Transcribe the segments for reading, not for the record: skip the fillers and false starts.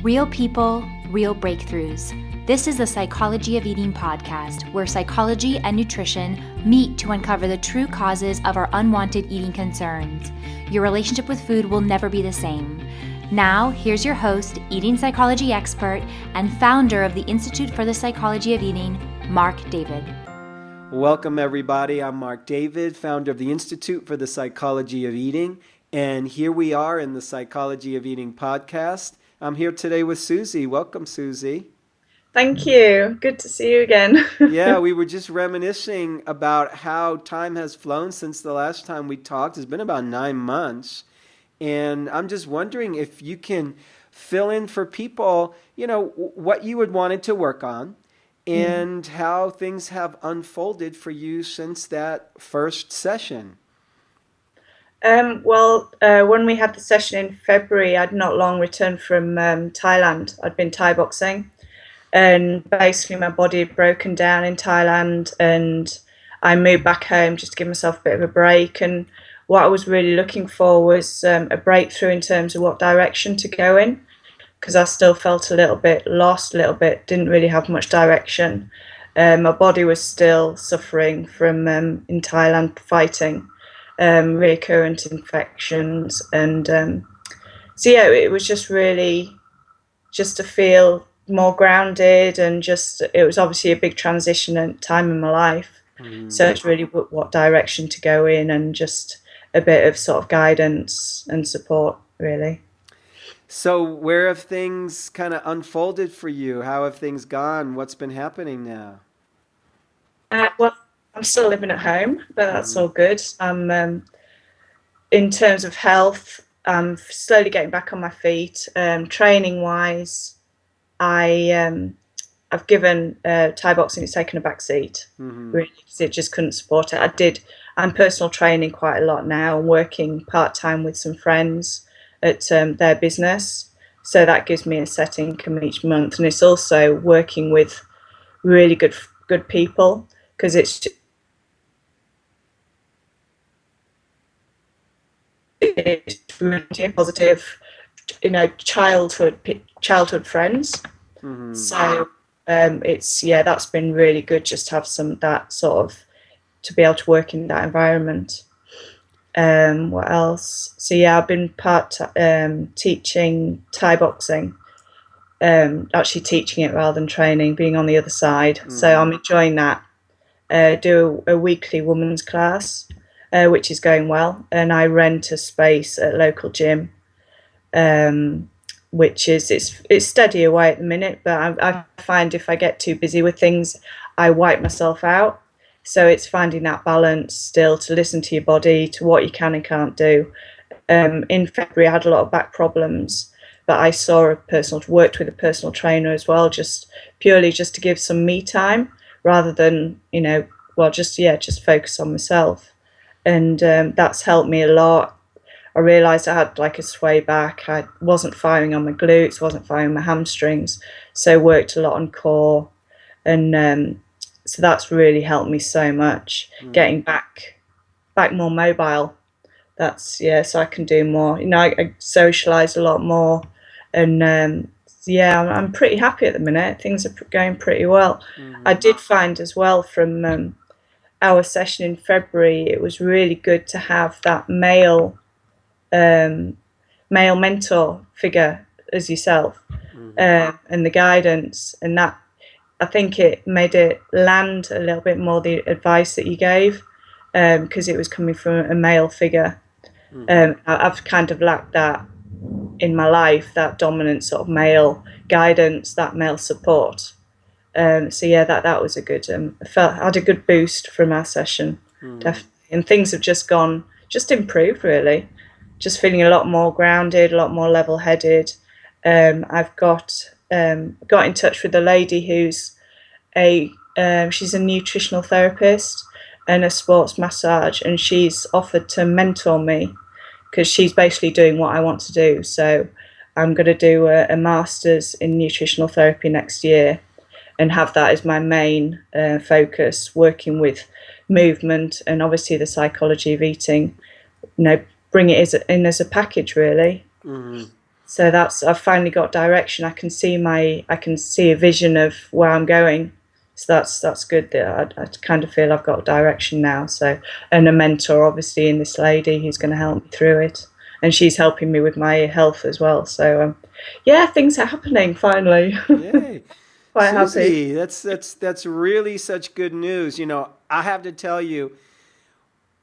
Real people, real breakthroughs. This is the Psychology of Eating podcast, where psychology and nutrition meet to uncover the true causes of our unwanted eating concerns. Your relationship with food will never be the same. Now, here's your host, eating psychology expert, and founder of the Institute for the Psychology of Eating, Marc David. Welcome, everybody. I'm Marc David, founder of the Institute for the Psychology of Eating, and here we are in the Psychology of Eating podcast. I'm here today with Susie. Welcome, Susie. Thank you. Good to see you again. Yeah, we were just reminiscing about how time has flown since the last time we talked. It's been about 9 months. And I'm just wondering if you can fill in for people, what you had wanted to work on and how things have unfolded for you since that first session. When we had the session in February, I'd not long returned from Thailand. I'd been Thai boxing, and basically my body had broken down in Thailand, and I moved back home just to give myself a bit of a break. And what I was really looking for was a breakthrough in terms of what direction to go in, because I still felt a little bit lost, didn't really have much direction. My body was still suffering from in Thailand fighting recurrent infections, and it was just really just to feel more grounded, and it was obviously a big transition and time in my life. So it's really what direction to go in, and just a bit of sort of guidance and support, really. So where have things kind of unfolded for you? How have things gone? What's been happening now? I'm still living at home, but that's all good. In terms of health, I'm slowly getting back on my feet. Training wise, I've given Thai boxing has taken a back seat, really, because it just couldn't support it. I'm personal training quite a lot now, working part-time with some friends at their business. So that gives me a set income each month. And it's also working with really good people, because it's really positive, childhood friends. So that's been really good, just to have some that sort of to be able to work in that environment. What else? So I've been teaching Thai boxing, actually teaching it rather than training, being on the other side. So I'm enjoying that. Do a weekly women's class, which is going well, and I rent a space at a local gym, which is it's steady away at the minute, but I find if I get too busy with things, I wipe myself out. So it's finding that balance still, to listen to your body, to what you can and can't do. In February, I had a lot of back problems, but I worked with a personal trainer as well, just purely just to give some me time, rather than just focus on myself. And that's helped me a lot. I realised I had like a sway back. I wasn't firing on my glutes, wasn't firing on my hamstrings, so worked a lot on core, and so that's really helped me so much, getting back more mobile. So I can do more. I socialise a lot more, and I'm pretty happy at the minute. Things are going pretty well. I did find as well from our session in February, it was really good to have that male mentor figure as yourself, and the guidance, and that I think it made it land a little bit more, the advice that you gave, because it was coming from a male figure. I've kind of lacked that in my life, that dominant sort of male guidance, that male support. That was a good. I had a good boost from our session, definitely, and things have just improved, really. Just feeling a lot more grounded, a lot more level-headed. I've got in touch with a lady who's she's a nutritional therapist and a sports massage, and she's offered to mentor me, because she's basically doing what I want to do. So I'm going to do a master's in nutritional therapy next year, and have that as my main focus, working with movement and obviously the psychology of eating, bring it in as a package, really. So I've finally got direction. I can see a vision of where I'm going. So that's good. That I kind of feel I've got direction now. So, and a mentor, obviously, in this lady who's going to help me through it, and she's helping me with my health as well. So, yeah, things are happening finally. Yay. Quite happy. Susie, that's really such good news. I have to tell you,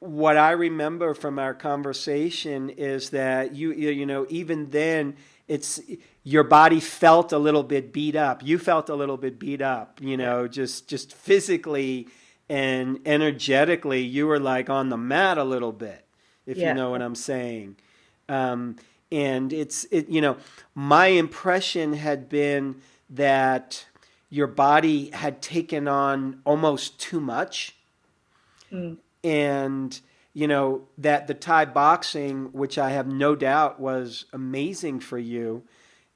what I remember from our conversation is that even then it's your body felt a little bit beat up. You felt a little bit beat up, just physically and energetically. You were like on the mat a little bit, if you Yeah. know what I'm saying. Um, and my impression had been that your body had taken on almost too much, Mm. and that the Thai boxing, which I have no doubt was amazing for you,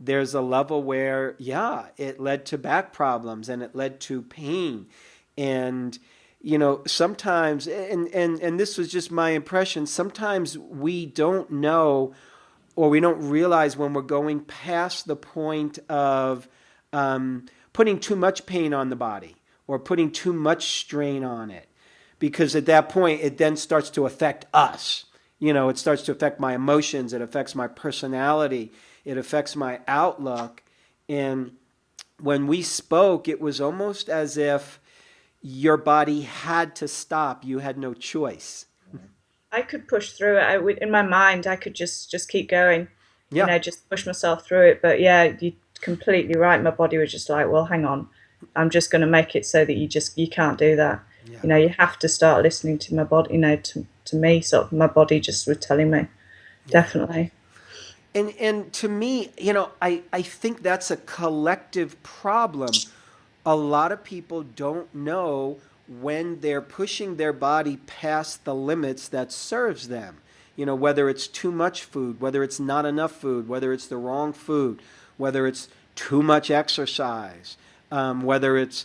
there's a level where it led to back problems and it led to pain. And sometimes, and this was just my impression, sometimes we don't know, or we don't realize when we're going past the point of putting too much pain on the body or putting too much strain on it, because at that point it then starts to affect us. It starts to affect my emotions, it affects my personality, it affects my outlook. And when we spoke, it was almost as if your body had to stop. You had no choice. I could push through it. In my mind, I could just keep going, Yeah. just push myself through it. But yeah, you're completely right. My body was just like, well, hang on, I'm just going to make it so that you can't do that. Yeah. You have to start listening to my body. To me, sort of my body just was telling me, definitely. And to me, I think that's a collective problem. A lot of people don't know when they're pushing their body past the limits that serves them. Whether it's too much food, whether it's not enough food, whether it's the wrong food, whether it's too much exercise, whether it's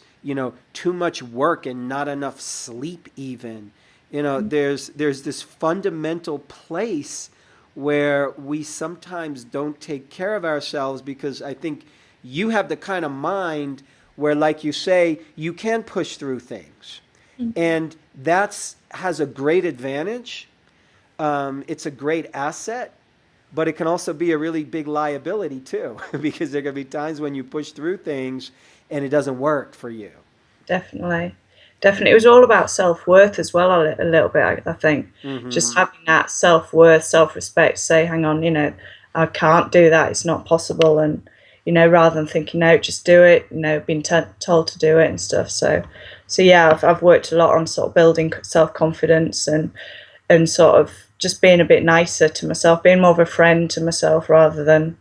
too much work and not enough sleep. Even there's this fundamental place where we sometimes don't take care of ourselves, because I think you have the kind of mind where, like you say, you can push through things. And that's has a great advantage. It's a great asset, but it can also be a really big liability too, because there are going to be times when you push through things and it doesn't work for you. Definitely. Definitely. It was all about self-worth as well, a little bit, I think. Mm-hmm. Just having that self-worth, self-respect, say, hang on, I can't do that, it's not possible. And, rather than thinking, no, just do it, being told to do it and stuff. So yeah, I've worked a lot on sort of building self-confidence and sort of just being a bit nicer to myself, being more of a friend to myself rather than,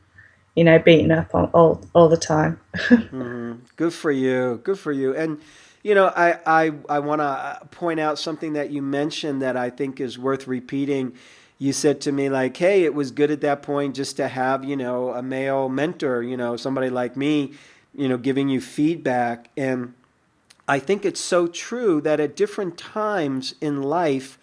beating up on all the time. Mm-hmm. Good for you. Good for you. And I want to point out something that you mentioned that I think is worth repeating. You said to me, like, hey, it was good at that point just to have, a male mentor, somebody like me, giving you feedback. And I think it's so true that at different times in life,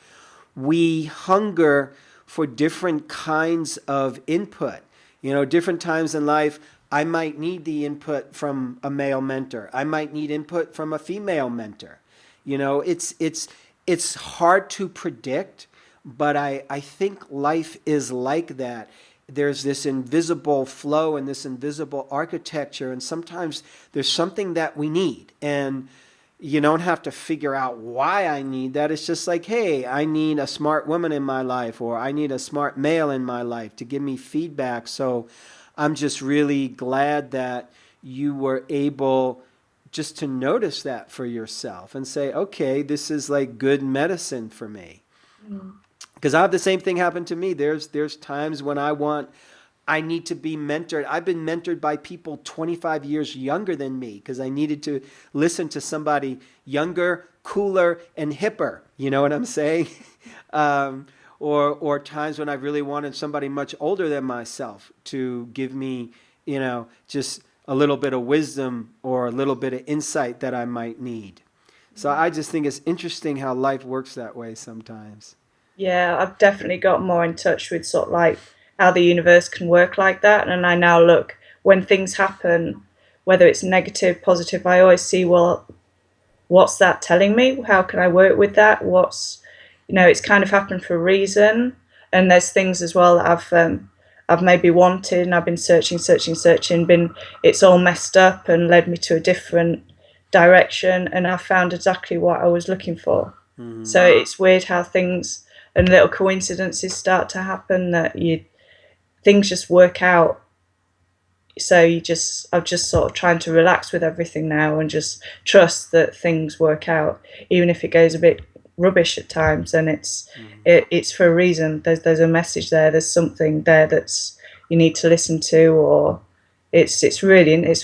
we hunger for different kinds of input. Different times in life, I might need the input from a male mentor. I might need input from a female mentor. It's hard to predict, but I think life is like that. There's this invisible flow and this invisible architecture, and sometimes there's something that we need. And you don't have to figure out why I need that. It's just like, hey, I need a smart woman in my life, or I need a smart male in my life to give me feedback. So I'm just really glad that you were able just to notice that for yourself and say, okay, this is like good medicine for me. Because I have the same thing happen to me. There's times when I need to be mentored. I've been mentored by people 25 years younger than me because I needed to listen to somebody younger, cooler, and hipper. You know what I'm saying? Or times when I really wanted somebody much older than myself to give me, just a little bit of wisdom or a little bit of insight that I might need. So I just think it's interesting how life works that way sometimes. Yeah, I've definitely got more in touch with sort of like how the universe can work like that. And I now look, when things happen, whether it's negative, positive, I always see, well, what's that telling me? How can I work with that? It's kind of happened for a reason. And there's things as well that I've maybe wanted, and I've been searching, it's all messed up and led me to a different direction, and I found exactly what I was looking for. So it's weird how things and little coincidences start to happen, that things just work out. So I'm just sort of trying to relax with everything now and just trust that things work out, even if it goes a bit rubbish at times. And it's for a reason. There's a message there. There's something there that's you need to listen to, or it's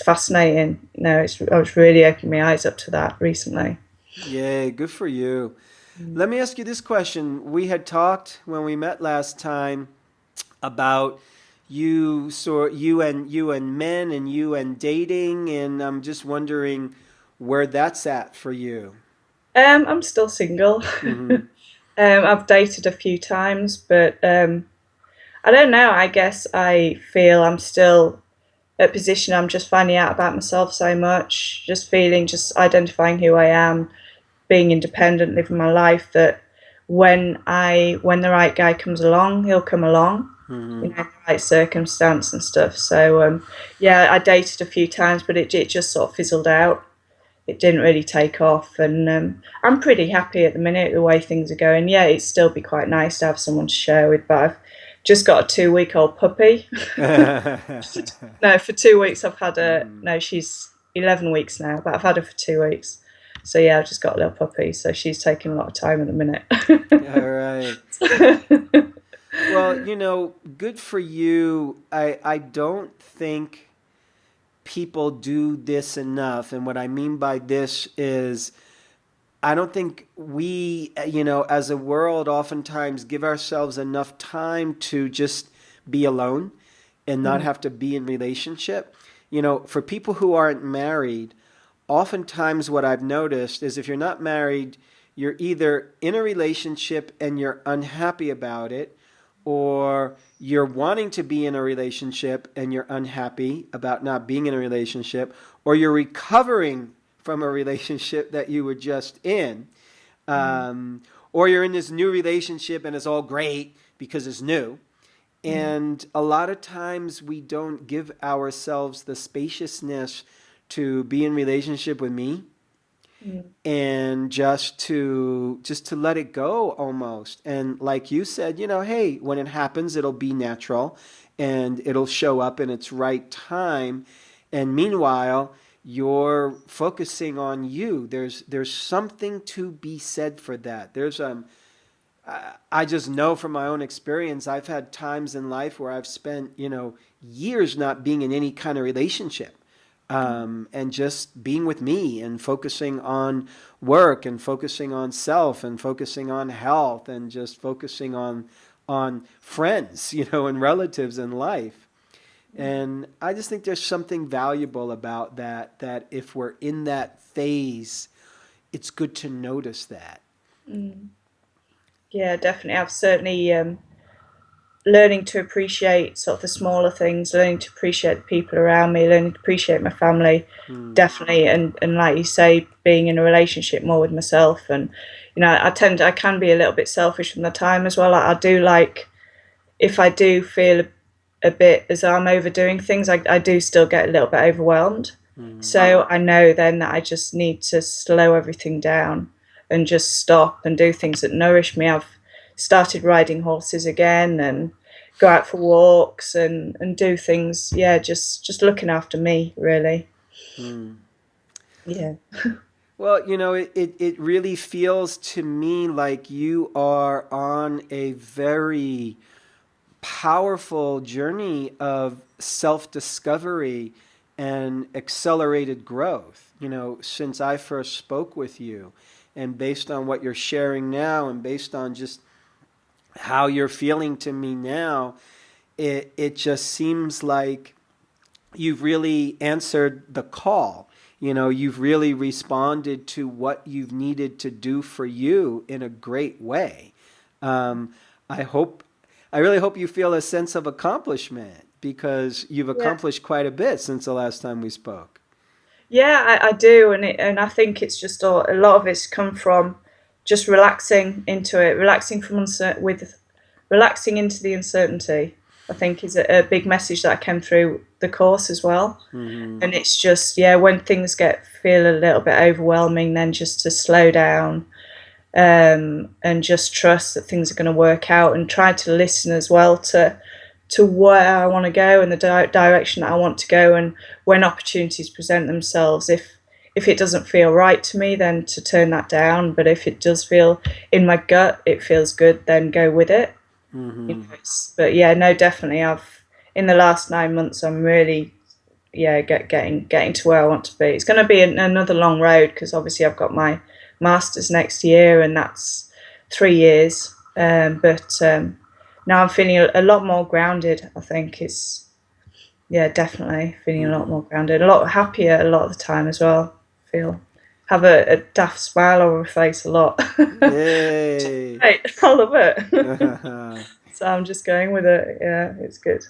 fascinating. I was really opening my eyes up to that recently. Yay, good for you. Let me ask you this question. We had talked when we met last time about you and men and you and dating, and I'm just wondering where that's at for you. I'm still single. I've dated a few times, but I don't know. I guess I feel I'm still at a position. I'm just finding out about myself so much, just identifying who I am, being independent, living my life. That when the right guy comes along, he'll come along. The right circumstance and stuff. So yeah, I dated a few times, but it just sort of fizzled out. It didn't really take off, and I'm pretty happy at the minute the way things are going. Yeah, it'd still be quite nice to have someone to share with, but I've just got a 2-week-old puppy. No, for 2 weeks I've had her. No, she's 11 weeks now, but I've had her for 2 weeks. So yeah, I've just got a little puppy, so she's taking a lot of time at the minute. All right. Well, good for you. I don't think people do this enough. And what I mean by this is I don't think we, as a world, oftentimes give ourselves enough time to just be alone and not have to be in relationship. For people who aren't married, oftentimes what I've noticed is if you're not married, you're either in a relationship and you're unhappy about it, or you're wanting to be in a relationship and you're unhappy about not being in a relationship, or you're recovering from a relationship that you were just in, or you're in this new relationship and it's all great because it's new. And a lot of times we don't give ourselves the spaciousness to be in relationship with me and just to let it go almost. And like you said, hey, when it happens, it'll be natural and it'll show up in its right time. And meanwhile, you're focusing on you. There's something to be said for that. I just know from my own experience, I've had times in life where I've spent, years not being in any kind of relationship. And just being with me and focusing on work and focusing on self and focusing on health and just focusing on friends, and relatives in life. And I just think there's something valuable about that if we're in that phase, it's good to notice that. Yeah, definitely. I've certainly learning to appreciate sort of the smaller things, learning to appreciate the people around me, learning to appreciate my family, definitely, and like you say, being in a relationship more with myself. And I can be a little bit selfish from the time as well. I do like, if I do feel a bit as I'm overdoing things, I do still get a little bit overwhelmed. So I know then that I just need to slow everything down and just stop and do things that nourish me. I've started riding horses again and go out for walks and do things. Yeah, just looking after me, really. Yeah. Well, it really feels to me like you are on a very powerful journey of self-discovery and accelerated growth, since I first spoke with you. And based on what you're sharing now and based on just how you're feeling to me now, it just seems like you've really answered the call. You've really responded to what you've needed to do for you in a great way. I hope I really hope you feel a sense of accomplishment because you've Yeah. accomplished quite a bit since the last time we spoke. Yeah, I do, and I think it's just a lot of it's come from just relaxing into it, relaxing from relaxing into the uncertainty. I think is a big message that came through the course as well. Hmm. And it's just, yeah, when things feel a little bit overwhelming, then just to slow down, and just trust that things are going to work out, and try to listen as well to where I want to go and the direction that I want to go, and when opportunities present themselves, if it doesn't feel right to me, then to turn that down. But if it does feel in my gut, it feels good, then go with it. Hmm. But yeah, no, definitely. I've in the last 9 months, I'm really, yeah, getting to where I want to be. It's going to be another long road because obviously I've got my masters next year, and that's 3 years. But now I'm feeling a lot more grounded. I think it's, yeah, definitely feeling a lot Hmm. more grounded, a lot happier a lot of the time as well. Feel have a daft smile on my face a lot. Yay. Right, I love it. So I'm just going with it. Yeah, it's good.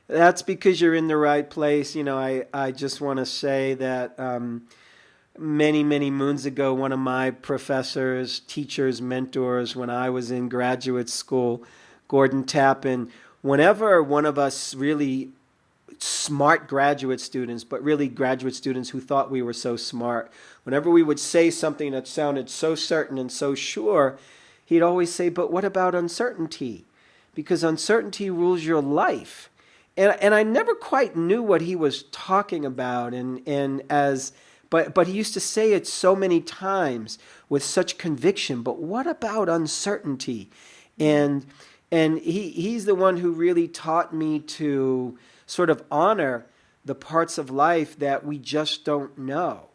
That's because you're in the right place. I just want to say that many, many moons ago, one of my professors, teachers, mentors, when I was in graduate school, Gordon Tappan, whenever one of us really smart graduate students, but really graduate students who thought we were so smart, whenever we would say something that sounded so certain and so sure, he'd always say, but what about uncertainty? Because uncertainty rules your life. And I never quite knew what he was talking about. But he used to say it so many times with such conviction. But what about uncertainty? And he's the one who really taught me to sort of honor the parts of life that we just don't know.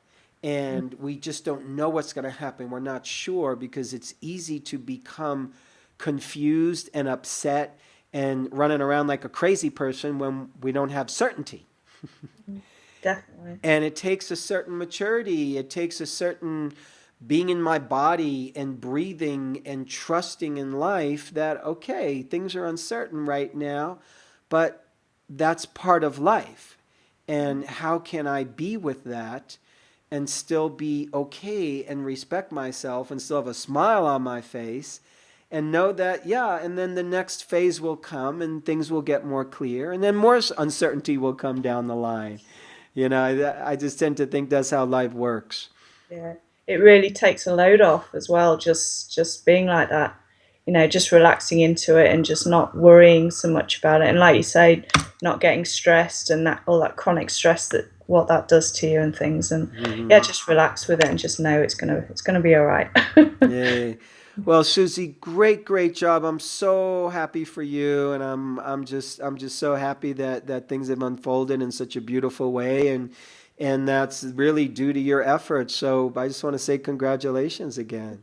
And we just don't know what's going to happen. We're not sure because it's easy to become confused and upset and running around like a crazy person when we don't have certainty. Definitely. And it takes a certain maturity. It takes a certain being in my body and breathing and trusting in life that, okay, things are uncertain right now, but that's part of life. And how can I be with that and still be okay and respect myself and still have a smile on my face and know that, yeah, and then the next phase will come and things will get more clear and then more uncertainty will come down the line. I just tend to think that's how life works. Yeah, it really takes a load off as well. Just being like that, just relaxing into it and just not worrying so much about it. And like you say, not getting stressed and that all that chronic stress that what that does to you and things. And yeah, Hmm. just relax with it and just know it's gonna be all right. Yay. Well, Susie, great job. I'm so happy for you, and I'm just so happy that things have unfolded in such a beautiful way, and that's really due to your efforts. So I just want to say congratulations again.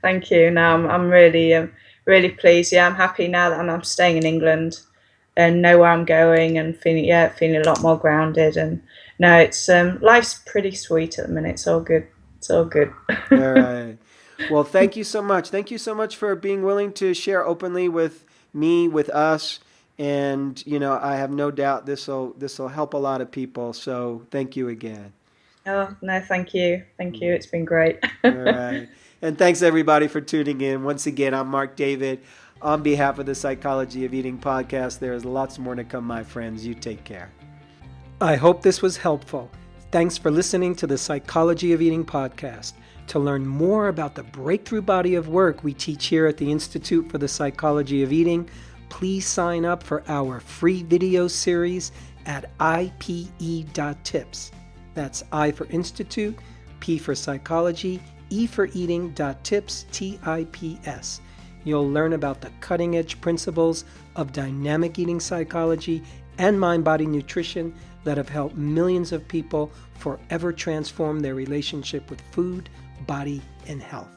Thank you. Now I'm really really pleased. Yeah, I'm happy now that I'm staying in England and know where I'm going and feeling a lot more grounded. And no, it's life's pretty sweet at the minute. It's all good. It's all good. All right. Well, thank you so much. Thank you so much for being willing to share openly with me, with us, and I have no doubt this will help a lot of people. So thank you again. Oh no, thank you. Thank you. It's been great. All right. And thanks everybody for tuning in. Once again, I'm Marc David. On behalf of the Psychology of Eating podcast, there is lots more to come, my friends. You take care. I hope this was helpful. Thanks for listening to the Psychology of Eating podcast. To learn more about the breakthrough body of work we teach here at the Institute for the Psychology of Eating, please sign up for our free video series at ipe.tips. That's I for Institute, P for Psychology, E for Eating.tips, TIPS. You'll learn about the cutting-edge principles of dynamic eating psychology and mind-body nutrition that have helped millions of people forever transform their relationship with food, body, and health.